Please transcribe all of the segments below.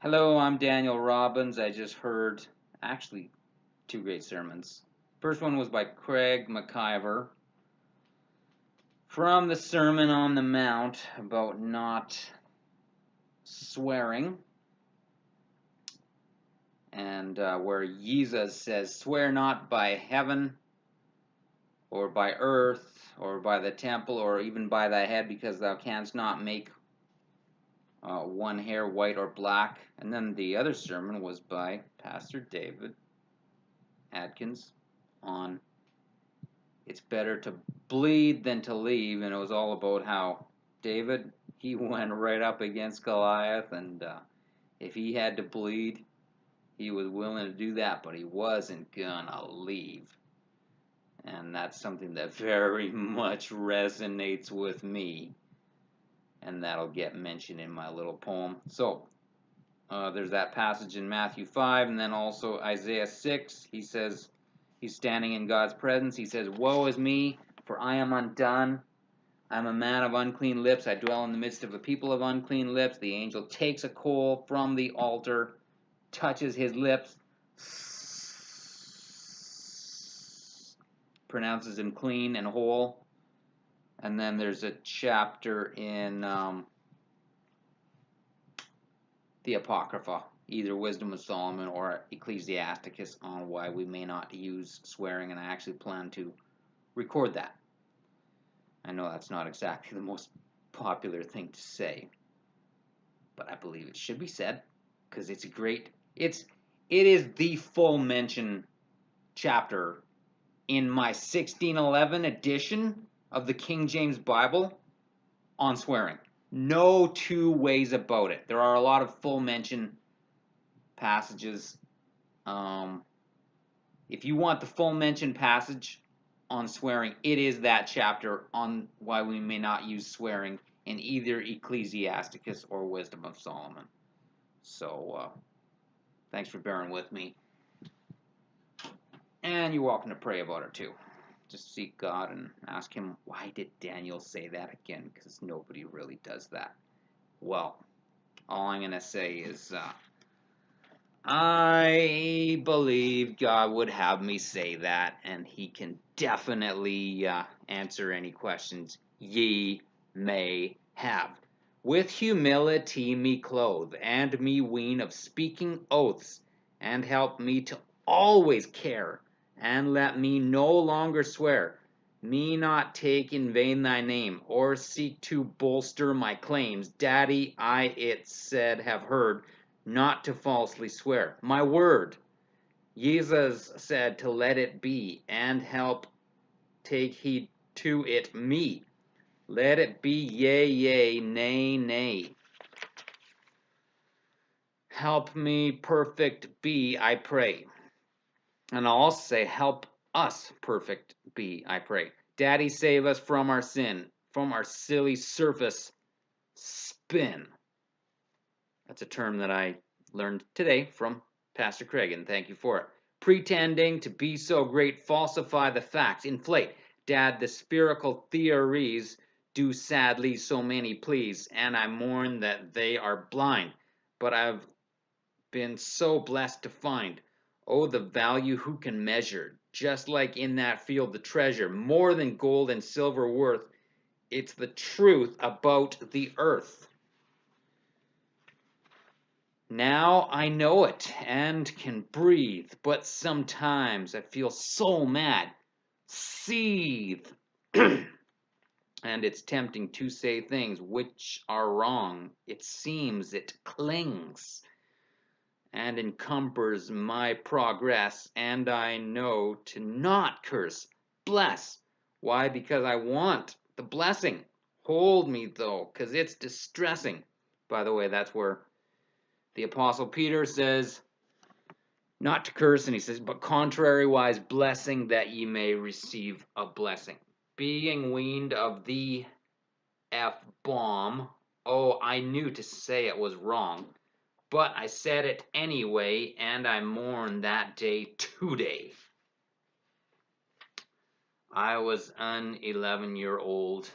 Hello, I'm Daniel Robbins. I just heard actually two great sermons. First one was by Craig McIver from the Sermon on the Mount about not swearing, and where Jesus says, "Swear not by heaven, or by earth, or by the temple, or even by thy head, because thou canst not make one hair white or black." And then the other sermon was by Pastor David Adkins on it's better to bleed than to leave, and it was all about how David, he went right up against Goliath, and if he had to bleed, he was willing to do that, but he wasn't gonna leave. And that's something that very much resonates with me, and that'll get mentioned in my little poem. So there's that passage in Matthew 5, and then also Isaiah 6. He says, he's standing in God's presence. He says, "Woe is me, for I am undone. I am a man of unclean lips. I dwell in the midst of a people of unclean lips." The angel takes a coal from the altar, touches his lips, pronounces him clean and whole. And then there's a chapter in the Apocrypha, either Wisdom of Solomon or Ecclesiasticus, on why we may not use swearing, and I actually plan to record that. I know that's not exactly the most popular thing to say, but I believe it should be said because it's great. It is the full mention chapter in my 1611 edition of the King James Bible on swearing. No two ways about it. There are a lot of full mention passages. If you want the full mention passage on swearing, it is that chapter on why we may not use swearing in either Ecclesiasticus or Wisdom of Solomon. So, thanks for bearing with me. And you're welcome to pray about it too. Just seek God and ask Him, why did Daniel say that again? Because nobody really does that. Well, all I'm going to say is, I believe God would have me say that, and He can definitely answer any questions ye may have. "With humility me clothe, and me wean of speaking oaths, and help me to always care, and let me no longer swear, me not take in vain thy name, or seek to bolster my claims. Daddy, I it said have heard, not to falsely swear. My word, Jesus said to let it be, and help take heed to it me. Let it be yea, yea, nay, nay. Help me perfect be, I pray." And I'll also say, help us perfect be, I pray. Daddy, save us from our sin, from our silly surface spin. That's a term that I learned today from Pastor Craig, and thank you for it. "Pretending to be so great, falsify the facts, inflate. Dad, the spherical theories do sadly so many please, and I mourn that they are blind. But I've been so blessed to find, oh, the value who can measure, just like in that field the treasure, more than gold and silver worth. It's the truth about the earth. Now I know it and can breathe, but sometimes I feel so mad, seethe, and it's tempting to say things which are wrong. It seems it clings and encumbers my progress, and I know to not curse, bless. Why? Because I want the blessing. Hold me, though, 'cause it's distressing." By the way, that's where the Apostle Peter says not to curse, and he says, "But contrariwise blessing, that ye may receive a blessing." Being weaned of the F-bomb. Oh, I knew to say it was wrong, but I said it anyway, and I mourn that day today. I was an 11-year-old,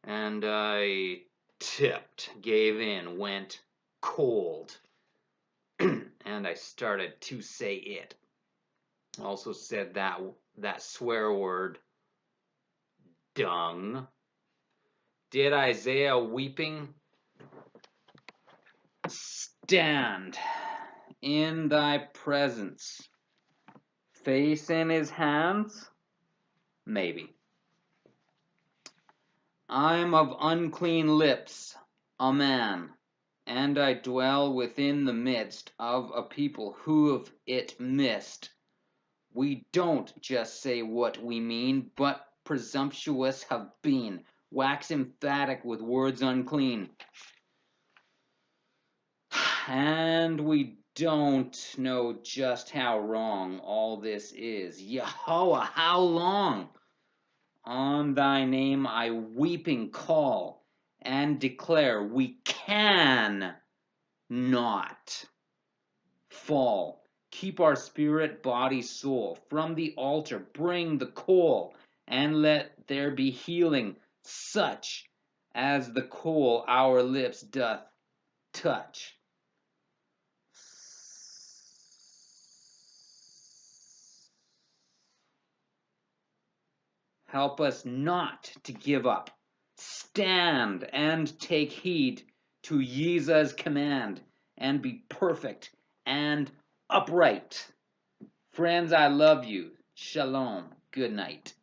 and I tipped, gave in, went cold. And I started to say it. Also said that swear word, dung. Did Isaiah weeping stand in thy presence, face in his hands? Maybe. I'm of unclean lips, a man, and I dwell within the midst of a people who've it missed. We don't just say what we mean, but presumptuous have been, wax emphatic with words unclean. And we don't know just how wrong all this is. Yahweh, how long? On thy name I weeping call and declare we can not fall. Keep our spirit, body, soul from the altar. Bring the coal and let there be healing, such as the coal our lips doth touch. Help us not to give up. Stand and take heed to Yeza's command and be perfect and upright. Friends, I love you. Shalom. Good night.